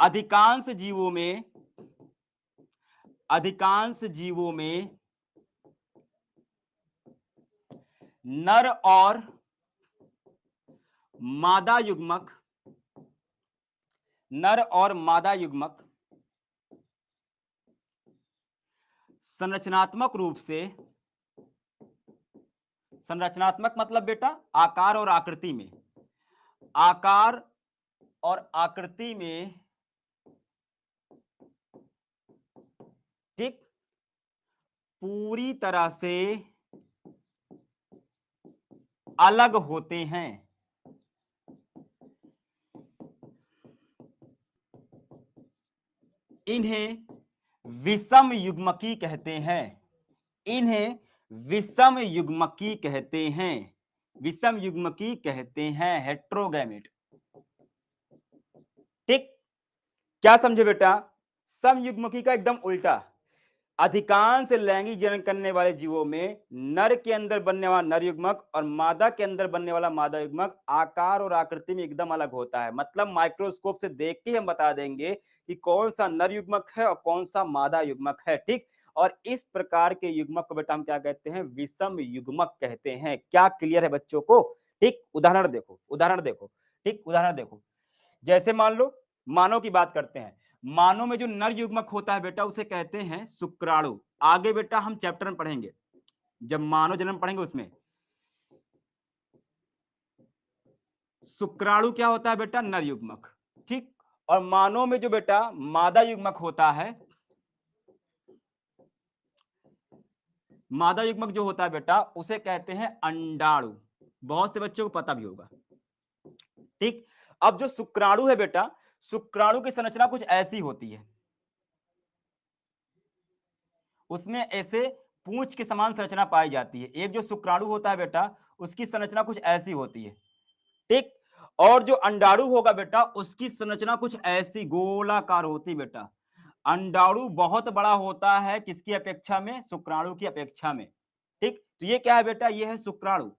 अधिकांश जीवों में नर और मादा युग्मक संरचनात्मक मतलब बेटा आकार और आकृति में ठीक पूरी तरह से अलग होते हैं। इन्हें विषम युग्मकी कहते हैं। हेट्रोगैमेट। ठीक, क्या समझे बेटा? समयुग्मकी का एकदम उल्टा। अधिकांश लैंगिक जनन करने वाले जीवों में नर के अंदर बनने वाला नर युग्मक और मादा के अंदर बनने वाला मादा युग्मक आकार और आकृति में एकदम अलग होता है। मतलब माइक्रोस्कोप से देख के हम बता देंगे कि कौन सा नर युग्मक है और कौन सा मादा युग्मक है। ठीक, और इस प्रकार के युग्मक को बेटा हम क्या कहते हैं? विषम युग्मक कहते हैं। क्या क्लियर है बच्चों को? ठीक, उदाहरण देखो। ठीक, उदाहरण देखो। जैसे मान लो मानव की बात करते हैं। मानव में जो नर युग्मक होता है बेटा उसे कहते हैं शुक्राणु। आगे बेटा हम चैप्टर में पढ़ेंगे, जब मानव जन्म पढ़ेंगे उसमें शुक्राणु क्या होता है बेटा? नर युग्मक। ठीक, और मानव में जो बेटा मादा युग्मक होता है, मादा युग्मक जो होता है बेटा उसे कहते हैं अंडाणु। बहुत से बच्चों को पता भी होगा। ठीक, अब जो शुक्राणु है बेटा, शुक्राणु की संरचना कुछ ऐसी होती है, उसमें ऐसे पूंछ के समान संरचना पाई जाती है। एक जो शुक्राणु होता है बेटा उसकी संरचना कुछ ऐसी होती है। ठीक, और जो अंडाणु होगा बेटा उसकी संरचना कुछ ऐसी गोलाकार होती बेटा। अंडाणु बहुत बड़ा होता है किसकी अपेक्षा में? शुक्राणु की अपेक्षा में। ठीक, तो ये क्या है बेटा? ये है शुक्राणु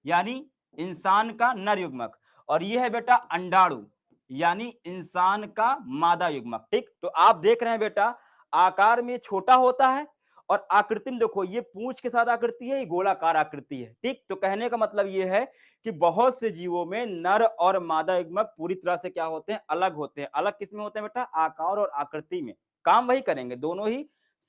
यानी इंसान का नर युग्मक, और ये है बेटा अंडाणु यानी इंसान का मादा युग्मक। ठीक, तो आप देख रहे हैं बेटा आकार में छोटा होता है और आकृति में देखो ये पूंछ के साथ आकृति है, ये गोलाकार आकृति है। ठीक, तो कहने का मतलब ये है कि बहुत से जीवों में नर और मादा युग्मक पूरी तरह से क्या होते हैं? अलग होते हैं। अलग किसमें होते हैं बेटा? आकार और आकृति में। काम वही करेंगे, दोनों ही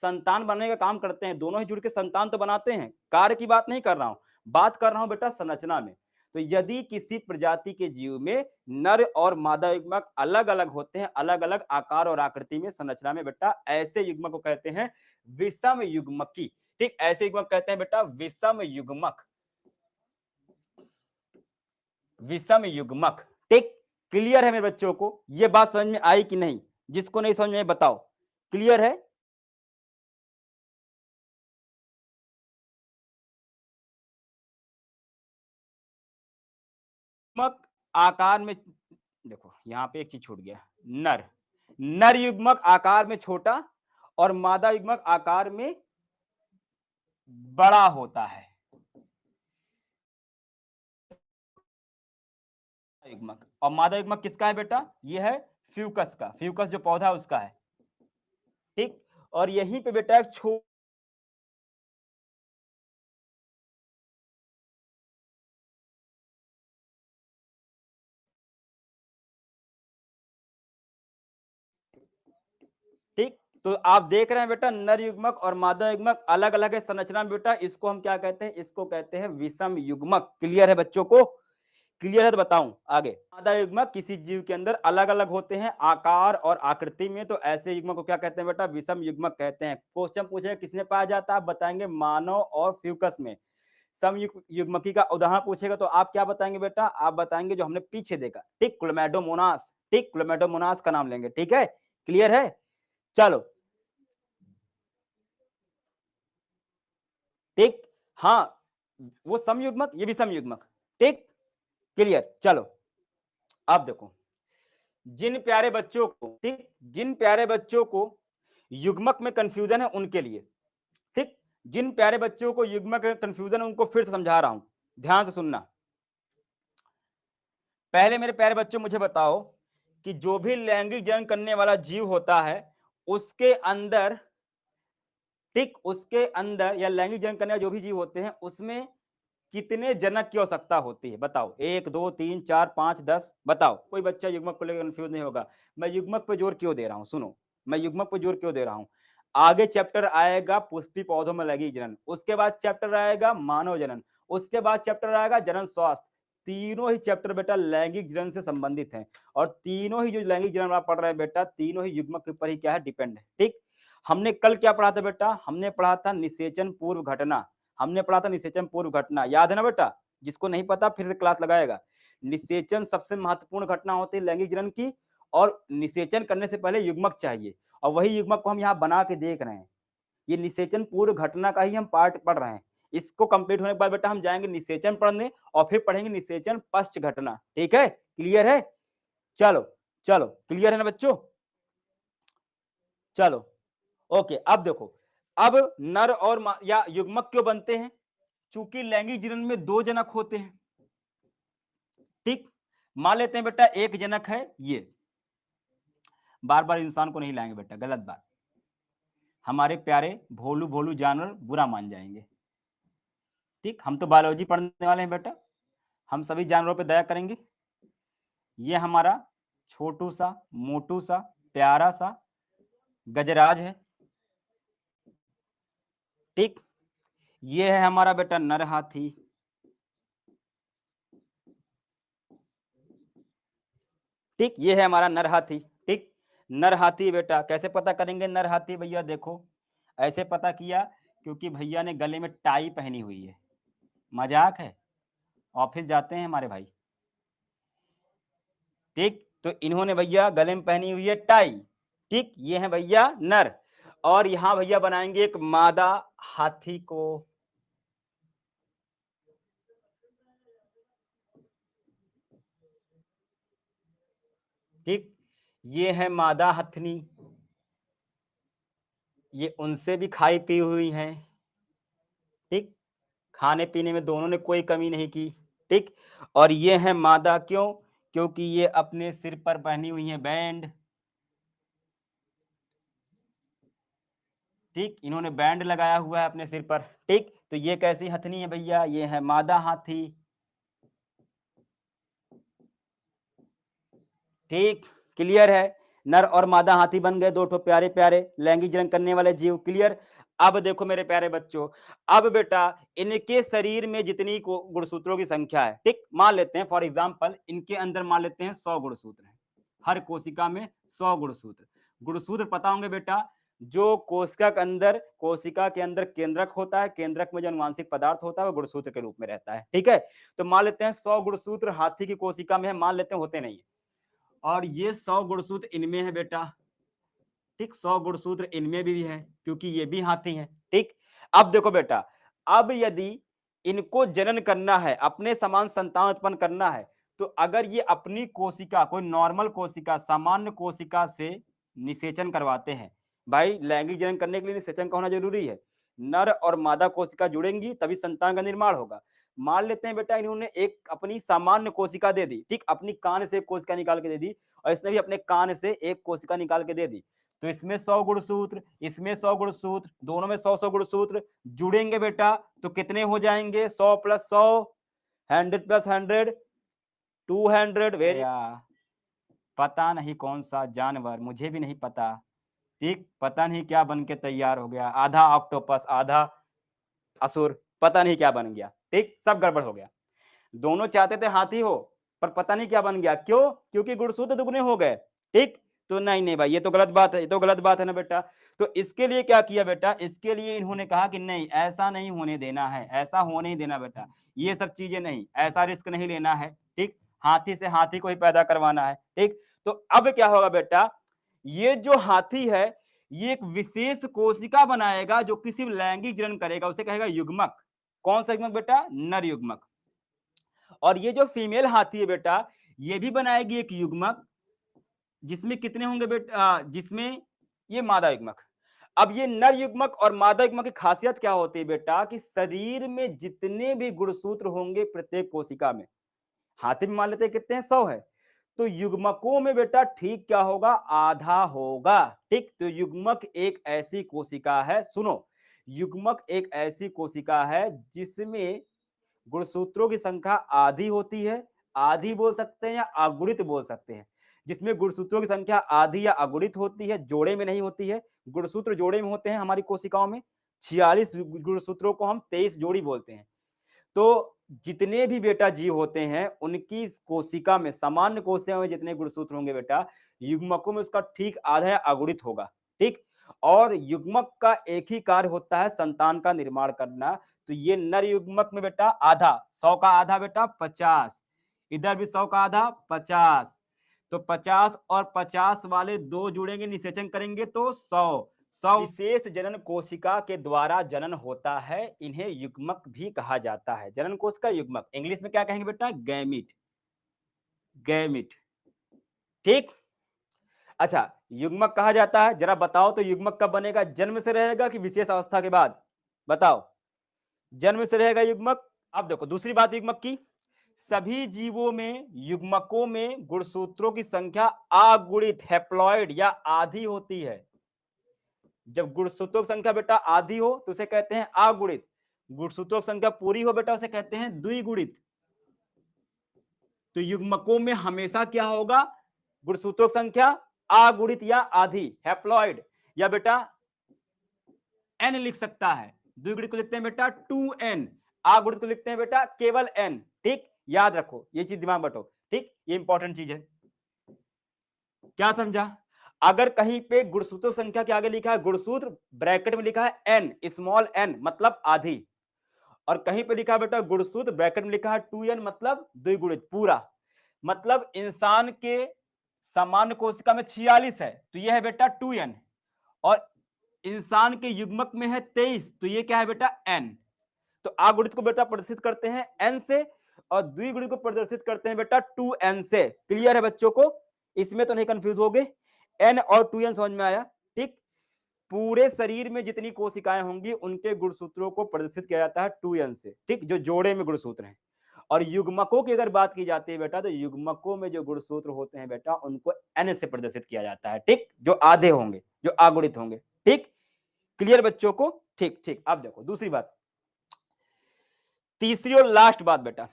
संतान बनने का काम करते हैं, दोनों ही जुड़ के संतान तो बनाते हैं। कार्य की बात नहीं कर रहा हूं, बात कर रहा हूं बेटा संरचना में। तो यदि किसी प्रजाति के जीव में नर और मादा युग्मक अलग अलग होते हैं, अलग अलग आकार और आकृति में, संरचना में बेटा, ऐसे युग्मक को कहते हैं विषम युग्मकी। ठीक, ऐसे युग्मक कहते हैं बेटा विषम युग्मक। विषम युग्मक। ठीक, क्लियर है मेरे बच्चों को? यह बात समझ में आई कि नहीं? जिसको नहीं समझ में बताओ। क्लियर है? युग्मक आकार में देखो, यहां पे एक चीज छूट गया। नर युग्मक आकार में छोटा और मादा युग्मक आकार में बड़ा होता है। युग्मक और मादा युग्मक किसका है बेटा? ये है फ्यूकस का। फ्यूकस जो पौधा है उसका है। ठीक, और यहीं पे बेटा एक ठीक, तो आप देख रहे हैं बेटा नर युग्मक और मादा युग्मक अलग अलग है संरचना में बेटा। इसको हम क्या कहते हैं? इसको कहते हैं विषम युग्मक। क्लियर है बच्चों को? क्लियर है तो बताऊं आगे। मादा युग्मक किसी जीव के अंदर अलग अलग होते हैं आकार और आकृति में, तो ऐसे युग्मक को क्या कहते हैं बेटा? विषम युग्मक कहते हैं। क्वेश्चन पूछेगा किसमें पाया जाता है? आप बताएंगे मानव और फ्यूकस में। युग्मकी का उदाहरण पूछेगा तो आप क्या बताएंगे बेटा? आप बताएंगे जो हमने पीछे देखा। ठीक, क्लोमेडोमोनास। ठीक, क्लोमेडोमोनास का नाम लेंगे। ठीक है, क्लियर है? चलो, ठीक, हाँ, वो समयुग्मक, ये भी समयुग्मक। ठीक, क्लियर। चलो, अब देखो, जिन प्यारे बच्चों को, ठीक, जिन प्यारे बच्चों को युग्मक में कंफ्यूजन है उनके लिए, ठीक, जिन प्यारे बच्चों को युग्मक में कंफ्यूजन है उनको फिर से समझा रहा हूं, ध्यान से सुनना। पहले मेरे प्यारे बच्चों मुझे बताओ कि जो भी लैंगिक जनन करने वाला जीव होता है उसके अंदर, ठीक, उसके अंदर या लैंगिक जनन करने वाले जो भी जीव होते हैं उसमें कितने जनक की आवश्यकता होती है? बताओ। 1 2 3 4 5 10 बताओ। कोई बच्चा युग्मक को लेकर कंफ्यूज नहीं होगा। मैं युग्मक पे जोर क्यों दे रहा हूं? सुनो, मैं युग्मक पे जोर क्यों दे रहा हूं? आगे चैप्टर आएगा पुष्पी पौधों में लैंगिक जनन, उसके बाद चैप्टर आएगा मानव जनन, उसके बाद चैप्टर आएगा जनन स्वास्थ्य। तीनों ही चैप्टर बेटा लैंगिक जनन से संबंधित हैं और तीनों ही जो लैंगिक जनन आप पढ़ रहे हैं बेटा, तीनों ही युग्मक के ऊपर ही क्या है, डिपेंड है। ठीक, हमने कल क्या पढ़ा था बेटा? हमने पढ़ा था निषेचन पूर्व घटना। हमने पढ़ा था निषेचन पूर्व घटना, याद है ना बेटा? जिसको नहीं पता फिर से क्लास लगाएगा। निषेचन सबसे महत्वपूर्ण घटना होती है लैंगिक जनन की, और निषेचन करने से पहले युग्मक चाहिए, और वही युग्मक को हम यहाँ बना के देख रहे हैं। ये निषेचन पूर्व घटना का ही हम पार्ट पढ़ रहे हैं। इसको कंप्लीट होने के बाद बेटा हम जाएंगे निषेचन पढ़ने और फिर पढ़ेंगे निषेचन पश्च घटना। ठीक है, क्लियर है? चलो चलो, क्लियर है ना बच्चों? चलो ओके। अब देखो, अब नर और या युग्मक क्यों बनते हैं? चूंकि लैंगिक जनन में दो जनक होते हैं। ठीक, मान लेते हैं बेटा एक जनक है ये, बार बार इंसान को नहीं लाएंगे बेटा, गलत बात। हमारे प्यारे भोलू भोलू जानवर बुरा मान जाएंगे। ठीक, हम तो बायोलॉजी पढ़ने वाले हैं बेटा, हम सभी जानवरों पे दया करेंगे। ये हमारा छोटू सा मोटू सा प्यारा सा गजराज है। ठीक, ये है हमारा बेटा नर हाथी। ठीक, ये है हमारा नर हाथी। ठीक, नर हाथी बेटा कैसे पता करेंगे नर हाथी? भैया देखो, ऐसे पता किया क्योंकि भैया ने गले में टाई पहनी हुई है। मजाक है? ऑफिस जाते हैं हमारे भाई। ठीक, तो इन्होंने भैया गले में पहनी हुई है टाई। ठीक, ये है भैया नर, और यहां भैया बनाएंगे एक मादा हाथी को। ठीक, ये है मादा हथनी, ये उनसे भी खाई पी हुई है। ठीक, खाने पीने में दोनों ने कोई कमी नहीं की। ठीक, और ये है मादा, क्यों? क्योंकि ये अपने सिर पर पहनी हुई है बैंड। ठीक, इन्होंने बैंड लगाया हुआ है अपने सिर पर। ठीक, तो ये कैसी हथनी है भैया? ये है मादा हाथी। ठीक, क्लियर है? नर और मादा हाथी बन गए दो ठो प्यारे प्यारे लैंगिक जनन करने वाले जीव। क्लियर? अब देखो मेरे प्यारे बच्चों, अब बेटा इनके शरीर में जितनी गुणसूत्रों की संख्या है, ठीक, मान लेते हैं फॉर एग्जांपल इनके अंदर मान लेते हैं 100 गुणसूत्र हैं। हर कोशिका में 100 गुणसूत्र। गुणसूत्र पता होंगे बेटा, जो कोशिका के अंदर केंद्रक होता है, केंद्रक में जो अनुवांशिक पदार्थ होता है वो गुणसूत्र के रूप में रहता है। ठीक है, तो मान लेते हैं 100 गुणसूत्र हाथी की कोशिका में है, मान लेते हैं, होते नहीं है। और ये 100 गुणसूत्र इनमें है बेटा। ठीक, 100 गुणसूत्र इनमें भी है क्योंकि ये भी हाथी हैं। ठीक, अब देखो बेटा, अब यदि इनको जनन करना है, अपने समान संतान उत्पन्न करना है, तो अगर ये अपनी कोशिका, कोई नॉर्मल कोशिका, सामान्य कोशिका से निषेचन करवाते हैं, भाई लैंगिक जनन करने के लिए निषेचन का होना जरूरी है। नर और मादा कोशिका जुड़ेंगी तभी संतान का निर्माण होगा। मान लेते हैं बेटा इन्होंने एक अपनी सामान्य कोशिका दे दी, ठीक, अपनी कान से एक कोशिका निकाल के दे दी, और इसने भी अपने कान से एक कोशिका निकाल के दे दी। तो इसमें 100 गुणसूत्र, इसमें 100 गुणसूत्र, दोनों में 100 100 गुणसूत्र जुड़ेंगे बेटा, तो कितने हो जाएंगे? 100 प्लस 100, 100 प्लस 100, 200। वेरी, पता नहीं कौन सा जानवर, मुझे भी नहीं पता। ठीक, पता नहीं क्या बन के तैयार हो गया, आधा ऑक्टोपस आधा असुर, पता नहीं क्या बन गया। ठीक, सब गड़बड़ हो गया। दोनों चाहते थे हाथी हो, पर पता नहीं क्या बन गया। क्यों? क्योंकि गुणसूत्र दुगने हो गए। ठीक, तो नहीं नहीं भाई, ये तो गलत बात है, ये तो गलत बात है ना बेटा। तो इसके लिए क्या किया बेटा? इसके लिए इन्होंने कहा कि नहीं, ऐसा नहीं होने देना है, ऐसा होने ही देना बेटा, ये सब चीजें नहीं, ऐसा रिस्क नहीं लेना है। ठीक, हाथी से हाथी को ही पैदा करवाना है। ठीक, तो अब क्या होगा बेटा, ये जो हाथी है ये एक विशेष कोशिका बनाएगा जो किसी लैंगिक जनन करेगा, उसे कहेगा युग्मक। कौन सा युग्मक बेटा? नर युग्मक। और ये जो फीमेल हाथी है बेटा, ये भी बनाएगी एक युग्मक, जिसमें कितने होंगे बेटा? जिसमें ये मादा युग्मक। अब ये नर युग्मक और मादा युग्मक की खासियत क्या होती है बेटा? कि शरीर में जितने भी गुणसूत्र होंगे प्रत्येक कोशिका में, हाथी में मान लेते हैं कितने हैं? 100 है। तो युग्मकों में बेटा ठीक क्या होगा, आधा होगा। ठीक, तो युग्मक एक ऐसी कोशिका है, सुनो, युग्मक एक ऐसी कोशिका है जिसमें गुणसूत्रों की संख्या आधी होती है, आधी बोल सकते हैं या अगुणित बोल सकते हैं, जिसमें गुणसूत्रों की संख्या आधी या अगुणित होती है, जोड़े में नहीं होती है। गुणसूत्र जोड़े में होते हैं हमारी कोशिकाओं में, 46 गुणसूत्रों को हम 23 जोड़ी बोलते हैं। तो जितने भी बेटा जीव होते हैं उनकी कोशिका में, सामान्य कोशिका में जितने गुणसूत्र होंगे बेटा, युग्मकों में उसका ठीक आधा या अगुणित होगा। ठीक, और युग्मक का एक ही कार्य होता है, संतान का निर्माण करना। तो ये नर युग्मक में बेटा आधा, 100 का आधा बेटा 50, इधर भी 100 का आधा 50, तो 50 और 50 वाले दो जुड़ेंगे, निषेचन करेंगे तो 100 विशेष जनन कोशिका के द्वारा जनन होता है, इन्हें युग्मक भी कहा जाता है। जनन कोशिका युग्मक, इंग्लिश में क्या कहेंगे बेटा, गैमिट, गैमिट। ठीक, अच्छा, युग्मक कहा जाता है, जरा बताओ तो युग्मक कब बनेगा, जन्म से रहेगा कि विशेष अवस्था के बाद, बताओ। जन्म से रहेगा युग्मक। अब देखो दूसरी बात युग्मक की, सभी जीवों में युग्मकों में गुणसूत्रों की संख्या अगुणित, हैप्लॉइड या आधी होती है। जब गुणसूत्रों की संख्या बेटा आधी हो तो उसे कहते हैं अगुणित, गुणसूत्रों की संख्या पूरी हो बेटा उसे कहते हैं द्विगुणित। तो युग्मकों में हमेशा क्या होगा, गुणसूत्रों की संख्या अगुणित या आधी, हैप्लॉइड, या बेटा n लिख सकता है, द्विगुणित को लिखते हैं बेटा 2n, अगुणित को लिखते हैं बेटा केवल n। ठीक, याद रखो ये चीज, दिमाग बटो। ठीक, ये इंपॉर्टेंट चीज है। क्या समझा, अगर कहीं पे गुणसूत्र संख्या के आगे लिखा है, गुणसूत्र ब्रैकेट में लिखा है n, स्मॉल n मतलब आधी, और कहीं पे लिखा है बेटा गुणसूत्र ब्रैकेट में लिखा है 2n मतलब द्विगुणित पूरा, मतलब इंसान के सामान्य कोशिका में 46 है तो यह है बेटा 2n, और इंसान के युग्मक में है 23 तो ये क्या है बेटा n। तो अगुणित को बेटा प्रदर्शित करते हैं n से, और द्विगुणित को प्रदर्शित करते हैं बेटा 2n से। क्लियर है बच्चों को, इसमें तो नहीं कंफ्यूज हो गए, n और 2n समझ में आया। ठीक, पूरे शरीर में जितनी कोशिकाएं होंगी उनके गुणसूत्रों को प्रदर्शित किया जाता है 2n से। ठीक, जो जोड़े में गुणसूत्र हैं। और युग्मकों की अगर बात की जाती है बेटा, तो युग्मकों में जो गुणसूत्र होते हैं बेटा उनको n से प्रदर्शित किया जाता है। ठीक, जो आधे होंगे, जो अगुणित होंगे। ठीक, क्लियर बच्चों को। ठीक ठीक, अब देखो दूसरी बात, तीसरी और लास्ट बात बेटा,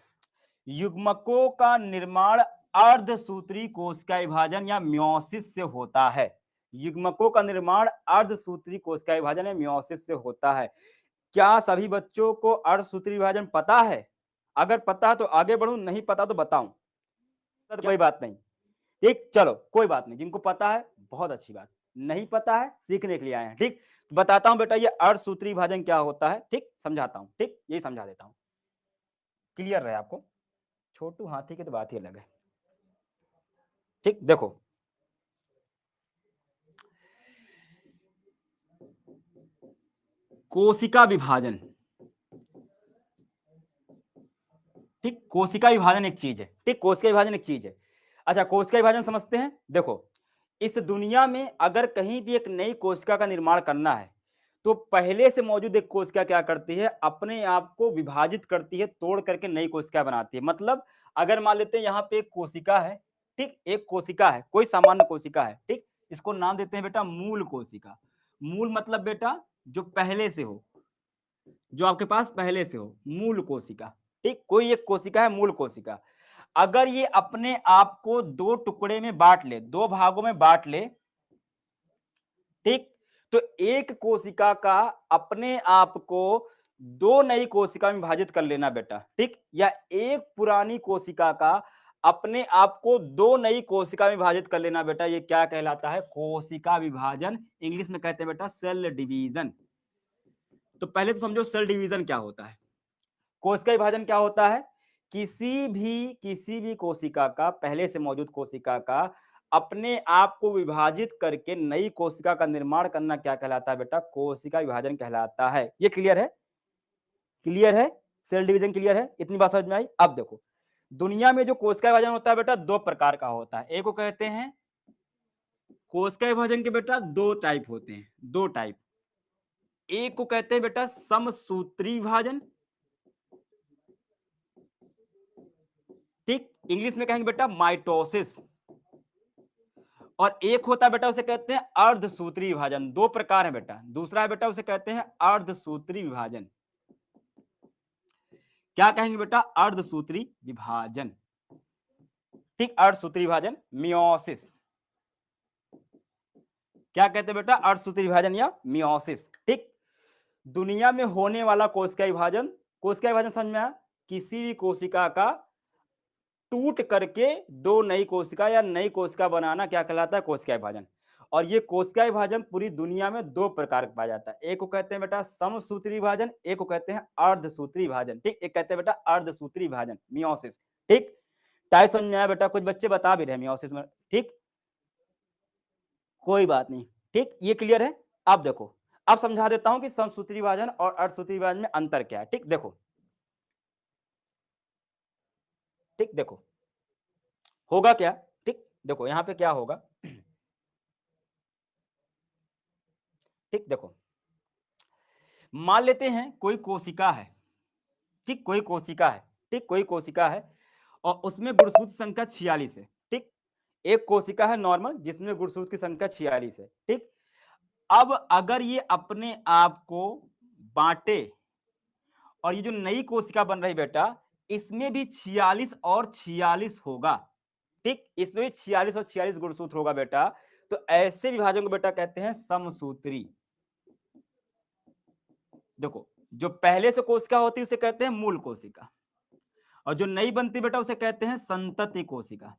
युग्मकों का निर्माण अर्धसूत्री कोशिका विभाजन या म्योसिस से होता है। युग्मकों का निर्माण अर्धसूत्री कोशिका विभाजन या म्योसिस से होता है। क्या सभी बच्चों को अर्धसूत्री विभाजन पता है? अगर पता है तो आगे बढ़ूं, नहीं पता तो बताऊं, तो कोई बात नहीं। ठीक, चलो कोई बात नहीं, जिनको पता है बहुत अच्छी बात, नहीं पता है सीखने के लिए आए हैं। ठीक, बताता हूं बेटा ये अर्धसूत्री विभाजन क्या होता है। ठीक, समझाता हूं, ठीक, यही समझा देता हूं, क्लियर रहे आपको। छोटू हाथी की तो बात ही अलग है। ठीक, देखो कोशिका विभाजन, ठीक, कोशिका विभाजन एक चीज है। ठीक, कोशिका विभाजन एक चीज है। अच्छा, कोशिका विभाजन समझते हैं। देखो, इस दुनिया में अगर कहीं भी एक नई कोशिका का निर्माण करना है तो पहले से मौजूद एक कोशिका क्या करती है, अपने आप को विभाजित करती है, तोड़ करके नई कोशिका बनाती है। मतलब अगर मान लेते हैं यहाँ पे एक कोशिका है, ठीक, एक कोशिका है, कोई सामान्य कोशिका है। ठीक, इसको नाम देते हैं बेटा मूल कोशिका। मूल मतलब बेटा जो पहले से हो, जो आपके पास पहले से हो, मूल कोशिका। ठीक, कोई एक कोशिका है मूल कोशिका। अगर ये अपने आप को दो टुकड़े में बांट ले, दो भागों में बांट ले, ठीक, तो एक कोशिका का अपने आप को दो नई कोशिका में विभाजित कर लेना बेटा। ठीक, या एक पुरानी कोशिका का अपने आप को दो नई कोशिका में विभाजित कर लेना बेटा, ये क्या कहलाता है, कोशिका विभाजन। इंग्लिश में कहते हैं बेटा सेल डिवीजन। तो पहले तो समझो सेल डिवीजन क्या होता है। कोशिका विभाजन क्या होता है, किसी भी कोशिका का, पहले से मौजूद कोशिका का अपने आप को विभाजित करके नई कोशिका का निर्माण करना क्या कहलाता है बेटा, कोशिका विभाजन कहलाता है। ये क्लियर है, क्लियर है, सेल डिवीजन क्लियर है, इतनी बात समझ में आई। अब देखो दुनिया में जो कोशिका विभाजन होता है बेटा दो प्रकार का होता है। एक को कहते हैं कोशिका विभाजन के बेटा दो टाइप होते हैं, दो टाइप। एक को कहते हैं बेटा समसूत्री विभाजन, ठीक, इंग्लिश में कहेंगे बेटा माइटोसिस। और एक होता है बेटा उसे कहते हैं अर्धसूत्री विभाजन। दो प्रकार है बेटा। दूसरा है बेटा उसे कहते हैं अर्धसूत्री विभाजन। क्या कहेंगे बेटा? अर्धसूत्री विभाजन। ठीक, अर्धसूत्री विभाजन, मियोसिस। क्या कहते हैं बेटा? अर्धसूत्री विभाजन या मियोसिस। ठीक, दुनिया में होने वाला कोशिका विभाजन, कोशिका विभाजन समझ में आया? किसी भी कोशिका का टूट करके दो नई कोशिका या नई कोशिका बनाना क्या कहलाता है? कोशिका विभाजन। और ये कोशिका विभाजन पूरी दुनिया में दो प्रकार का पाया जाता है। एक को कहते हैं बेटा समसूत्री विभाजन, एक को कहते हैं अर्धसूत्री विभाजन। ठीक, एक कहते हैं बेटा अर्धसूत्री विभाजन, मियोसिस। ठीक, टाइप समझ में आया बेटा? कुछ बच्चे बता भी रहे मियोसिस में। ठीक, कोई बात नहीं। ठीक, ये क्लियर है? अब देखो, अब समझा देता हूं कि समसूत्री विभाजन और अर्धसूत्री विभाजन में अंतर क्या है। ठीक, देखो, ठीक, देखो होगा क्या। ठीक, देखो यहां पे क्या होगा। ठीक, देखो मान लेते हैं कोई कोशिका है। ठीक, कोई कोशिका है। ठीक, कोई कोशिका है और उसमें गुणसूत्र संख्या 46 है। ठीक, एक कोशिका है नॉर्मल जिसमें गुणसूत्र की संख्या 46 है। ठीक, अब अगर ये अपने आप को बांटे और ये जो नई कोशिका बन रही बेटा, इसमें भी 46 और 46 होगा। ठीक, इसमें भी 46 और 46 गुणसूत्र होगा बेटा। तो ऐसे विभाजन को बेटा कहते हैं समसूत्री। देखो, जो पहले से कोशिका होती है उसे कहते हैं मूल कोशिका, और जो नई बनती बेटा उसे कहते हैं संतति कोशिका।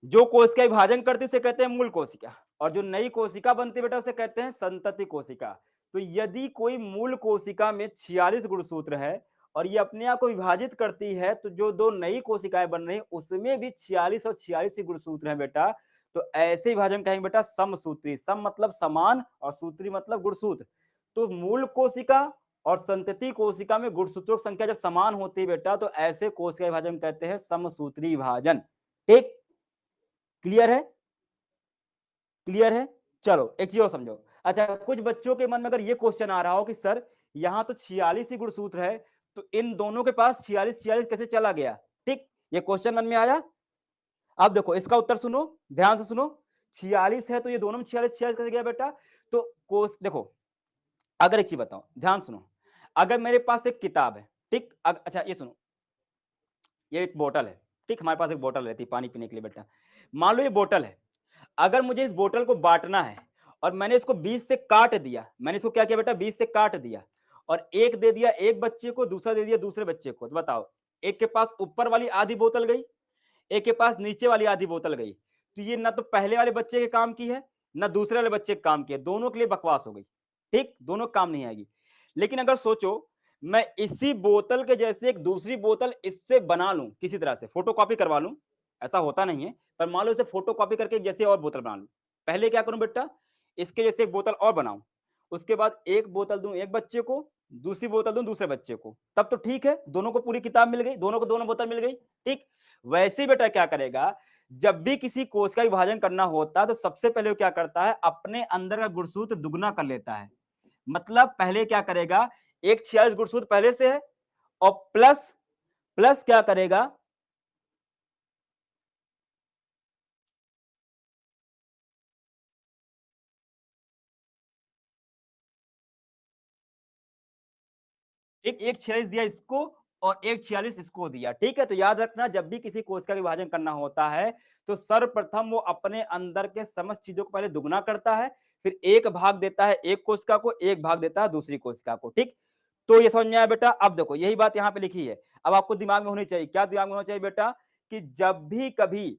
जो कोशिका विभाजन करती है उसे कहते हैं मूल कोशिका, और जो नई कोशिका बनती बेटा उसे कहते हैं संतति कोशिका। तो यदि कोई मूल कोशिका में 46 गुणसूत्र है और ये अपने आप को विभाजित करती है, तो जो दो नई कोशिकाएं बन रही उसमें भी 46 और 46 ही गुणसूत्र हैं बेटा। तो ऐसे विभाजन कहेंगे बेटा समसूत्री। सम मतलब समान और सूत्री मतलब गुणसूत्र। तो मूल कोशिका और संतति कोशिका में गुणसूत्रों की संख्या जब समान होती है बेटा, तो ऐसे कोशिका विभाजन कहते हैं समसूत्री विभाजन। ठीक, क्लियर है? क्लियर है? चलो एक चीज और समझो। अच्छा, कुछ बच्चों के मन में अगर ये क्वेश्चन आ रहा हो कि सर यहाँ तो 46 ही गुणसूत्र है, तो इन दोनों के पास 46 46 कैसे चला गया? ठीक, ये क्वेश्चन मन में आया? अब देखो इसका उत्तर सुनो, ध्यान से सुनो। 46 है तो ये दोनों में 46 46 कैसे गया बेटा? तो कोश देखो, अगर एक चीज बताओ, ध्यान सुनो। अगर मेरे पास एक किताब है, ठीक, अच्छा ये सुनो, ये एक बोतल है। ठीक, हमारे पास एक बोतल रहती है पानी पीने के लिए बेटा। मान लो ये बोतल है, अगर मुझे इस बोतल को बांटना है और मैंने इसको 20 से काट दिया, मैंने इसको क्या किया बेटा? 20 से काट दिया, और एक दे दिया एक बच्चे को, दूसरा दे दिया दूसरे बच्चे को। तो बताओ, एक के पास ऊपर वाली आधी बोतल गई, एक के पास नीचे वाली आधी बोतल गई। तो ये ना तो पहले वाले बच्चे के काम की है, ना दूसरे वाले बच्चे के काम की है, दोनों के लिए बकवास हो गई। ठीक, दोनों काम नहीं आएगी। लेकिन अगर सोचो मैं इसी बोतल के जैसे एक दूसरी बोतल इससे बना लूं, किसी तरह से फोटोकॉपी करवा लूं, ऐसा होता नहीं है, पर मान लो इसे फोटोकॉपी करके जैसे और बोतल बना लूं। पहले क्या करूं बेटा? इसके जैसे एक बोतल और बनाऊं, उसके बाद एक बोतल दूं एक बच्चे को, दूसरी बोतल दूं दूसरे बच्चे को, तब तो ठीक है, दोनों को पूरी किताब मिल गई, दोनों को दोनों बोतल मिल गई। ठीक, वैसे ही बेटा क्या करेगा, जब भी किसी कोश का विभाजन करना होता है तो सबसे पहले वो क्या करता है? अपने अंदर का गुणसूत्र दुगना कर लेता है। मतलब पहले क्या करेगा? एक 46 गुणसूत्र पहले से है और प्लस प्लस क्या करेगा? एक 46 दिया इसको और एक 46 इसको दिया। ठीक है, तो याद रखना जब भी किसी कोशिका का विभाजन करना होता है तो सर्वप्रथम वो अपने अंदर के समस्त चीजों को पहले दुगना करता है, फिर एक भाग देता है एक कोशिका को, एक भाग देता है दूसरी कोशिका को। ठीक, तो ये समझ में आया बेटा? अब देखो यही बात यहाँ पे लिखी है, अब आपको दिमाग में होनी चाहिए। क्या दिमाग में होना चाहिए बेटा? कि जब भी कभी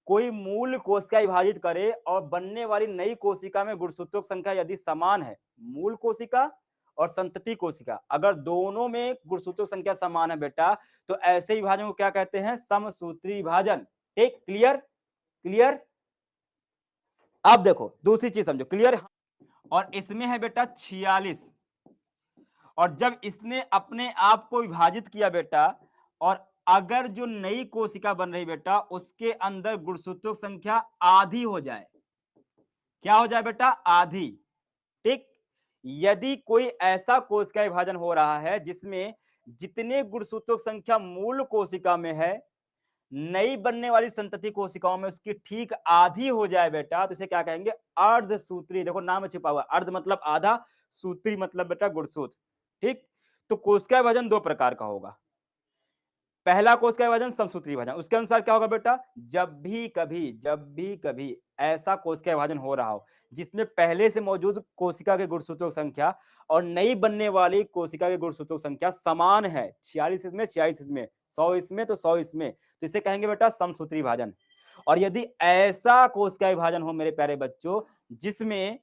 कोई मूल कोशिका विभाजित करे और बनने वाली नई कोशिका में गुणसूत्रों की संख्या यदि समान है, मूल कोशिका और संतति कोशिका अगर दोनों में गुणसूत्रों की संख्या समान है बेटा, तो ऐसे विभाजन को क्या कहते हैं? समसूत्री विभाजन। ठीक, क्लियर? क्लियर? अब देखो दूसरी चीज समझो। क्लियर? और इसमें है बेटा 46, और जब इसने अपने आप को विभाजित किया बेटा, और अगर जो नई कोशिका बन रही बेटा उसके अंदर गुणसूत्रों की संख्या आधी हो जाए, क्या हो जाए बेटा? आधी। ठीक, यदि कोई ऐसा कोशिका विभाजन हो रहा है जिसमें जितने गुणसूत्रों की संख्या मूल कोशिका में है, नई बनने वाली संतति कोशिकाओं में उसकी ठीक आधी हो जाए बेटा, तो इसे क्या कहेंगे? अर्धसूत्री। देखो नाम में छिपा हुआ, अर्ध मतलब आधा, सूत्री मतलब बेटा गुणसूत्र। ठीक, तो कोशिका विभाजन दो प्रकार का होगा। पहला कोशिका विभाजन समसूत्री विभाजन, उसके अनुसार क्या होगा बेटा? जब भी कभी ऐसा कोशिका विभाजन हो रहा हो जिसमें पहले से मौजूद कोशिका के गुणसूत्रों की संख्या और नई बनने वाली कोशिका के गुणसूत्रों की संख्या समान है, 46 इसमें 46 इसमें 100 इसमें तो 100 इसमें, तो इसे कहेंगे बेटा समसूत्री विभाजन। और यदि ऐसा कोशिका विभाजन हो मेरे प्यारे बच्चों जिसमें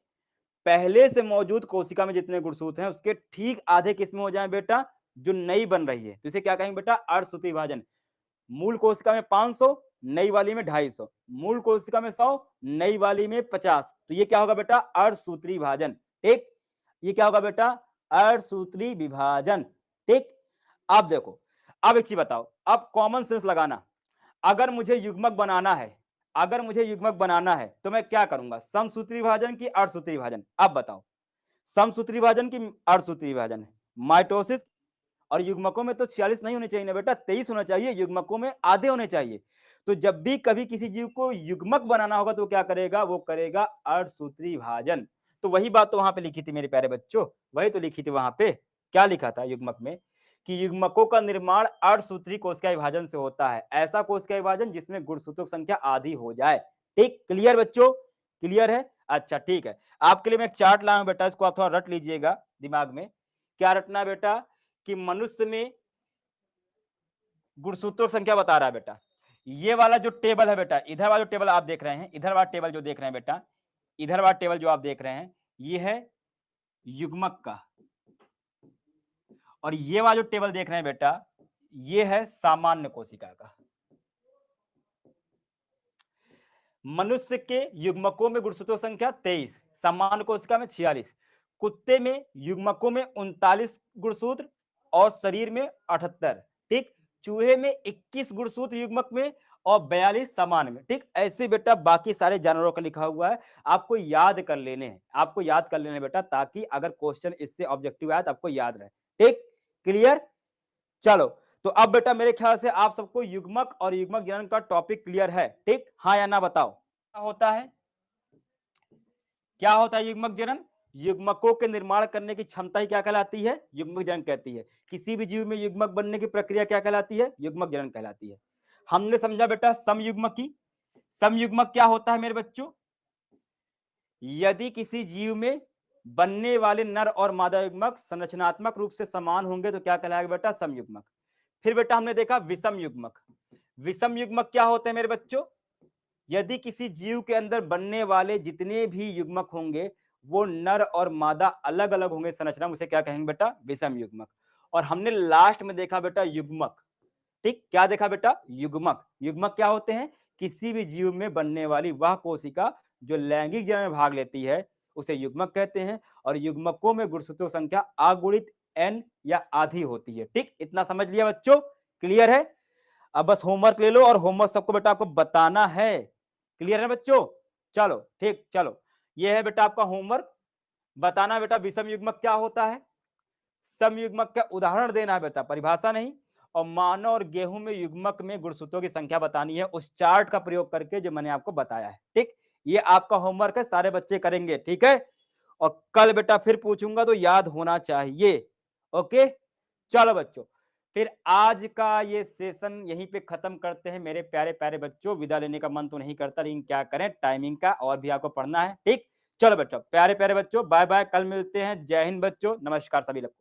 पहले से मौजूद कोशिका में जितने गुणसूत्र हैं उसके ठीक आधे किसमें हो जाए बेटा, जो नई बन रही है, तो इसे क्या कहेंगे बेटा? अर्धसूत्री विभाजन। मूल कोशिका में 500, नई वाली में 250, मूल कोशिका में 100, नई वाली में 50, तो ये क्या होगा बेटा? अर्धसूत्री विभाजन। ठीक, ये क्या होगा बेटा? अर्धसूत्री विभाजन। ठीक, अब देखो, अब एक चीज बताओ, अब कॉमन सेंस लगाना। अगर मुझे युग्मक बनाना है, अगर मुझे युग्मक बनाना है तो मैं क्या करूंगा? समसूत्री विभाजन की अर्धसूत्री विभाजन? अब बताओ, समसूत्री विभाजन की अर्धसूत्री विभाजन? माइटोसिस। और युग्मकों में तो 46 नहीं होने चाहिए ना बेटा, 23 होना चाहिए, युग्मकों में आधे होने चाहिए। तो जब भी कभी किसी जीव को युग्मक बनाना होगा तो क्या करेगा? वो करेगा अर्धसूत्री विभाजन। तो वही बात तो वहां पे लिखी थी मेरे प्यारे बच्चों, वही तो लिखी थी वहां पे। क्या लिखा था युग्मक में? कि युग्मकों का निर्माण अर्धसूत्री कोशिका विभाजन से होता है, ऐसा कोशिका विभाजन जिसमें गुणसूत्रों की संख्या आधी हो जाए। ठीक, क्लियर बच्चों? क्लियर है? अच्छा ठीक है, आपके लिए मैं एक चार्ट लाया हूं बेटा, इसको आप थोड़ा रट लीजिएगा दिमाग में। क्या रटना है बेटा? कि मनुष्य में गुणसूत्रों की संख्या बता रहा है बेटा। ये वाला जो टेबल है बेटा, इधर वाला जो टेबल आप देख रहे हैं, इधर वाला टेबल जो देख रहे हैं बेटा, इधर वाला टेबल जो आप देख रहे हैं, ये है युग्मक का। और ये वाला जो टेबल देख रहे हैं बेटा, ये है सामान्य कोशिका का। मनुष्य के युग्मकों में गुणसूत्रों की संख्या 23, सामान्य कोशिका में 46, कुत्ते में युग्मकों में 39 गुणसूत्र और शरीर में 78। ठीक, चूहे में 21 गुणसूत्र युग्मक में और 42 सामान्य में। ठीक, ऐसे बेटा बाकी सारे जानवरों का लिखा हुआ है, आपको याद कर लेने हैं, आपको याद कर लेने बेटा, ताकि अगर क्वेश्चन इससे ऑब्जेक्टिव आया तो आपको याद रहे। ठीक, क्लियर? चलो, तो अब बेटा मेरे ख्याल से आप सबको युग्मक और युग्मक जनन का टॉपिक क्लियर है। ठीक, हाँ या ना बताओ? क्या होता है? क्या होता है युग्मक जनन? युग्मकों के निर्माण करने की क्षमता ही क्या कहलाती है? युग्मक जनन कहती है। किसी भी जीव में युग्मक बनने की प्रक्रिया क्या कहलाती है? युग्मक जनन कहलाती है। हमने समझा बेटा समयुग्मक की। समयुग्मक क्या होता है मेरे बच्चों? यदि किसी जीव में बनने वाले नर और मादा युग्मक संरचनात्मक रूप से समान होंगे तो क्या कहलाएगा बेटा? समयुग्मक। फिर बेटा हमने देखा विषम युग्मक। विषम युग्मक क्या होते हैं मेरे बच्चों? यदि किसी जीव के अंदर बनने वाले जितने भी युग्मक होंगे वो नर और मादा अलग अलग होंगे संरचना में, उसे क्या कहेंगे बेटा? विषम युग्मक। और हमने लास्ट में देखा बेटा युग्मक। ठीक, क्या देखा बेटा? युग्मक। युग्मक क्या होते हैं? किसी भी जीव में बनने वाली वह कोशिका जो लैंगिक जनन में भाग लेती है उसे युग्मक कहते हैं। और युग्मकों में गुणसूत्रों की संख्या अगुणित n या आधी होती है। ठीक, इतना समझ लिया बच्चों? क्लियर है? अब बस होमवर्क ले लो और होमवर्क सबको बेटा आपको बताना है। क्लियर है बच्चों? चलो ठीक, चलो ये है बेटा आपका होमवर्क। बताना बेटा विषम युग्मक क्या होता है, सम युग्मक का उदाहरण देना है बेटा, परिभाषा नहीं। और मानव और गेहूं में युग्मक में गुणसूत्रों की संख्या बतानी है उस चार्ट का प्रयोग करके जो मैंने आपको बताया है। ठीक, ये आपका होमवर्क है, सारे बच्चे करेंगे। ठीक है, और कल बेटा फिर पूछूंगा तो याद होना चाहिए। ओके, चलो बच्चों, फिर आज का ये सेशन यहीं पे खत्म करते हैं मेरे प्यारे प्यारे बच्चों। विदा लेने का मन तो नहीं करता, लेकिन क्या करें, टाइमिंग का और भी आपको पढ़ना है। ठीक, चलो बच्चों, प्यारे प्यारे बच्चों, बाय बाय, कल मिलते हैं। जय हिंद बच्चों, नमस्कार सभी लोग।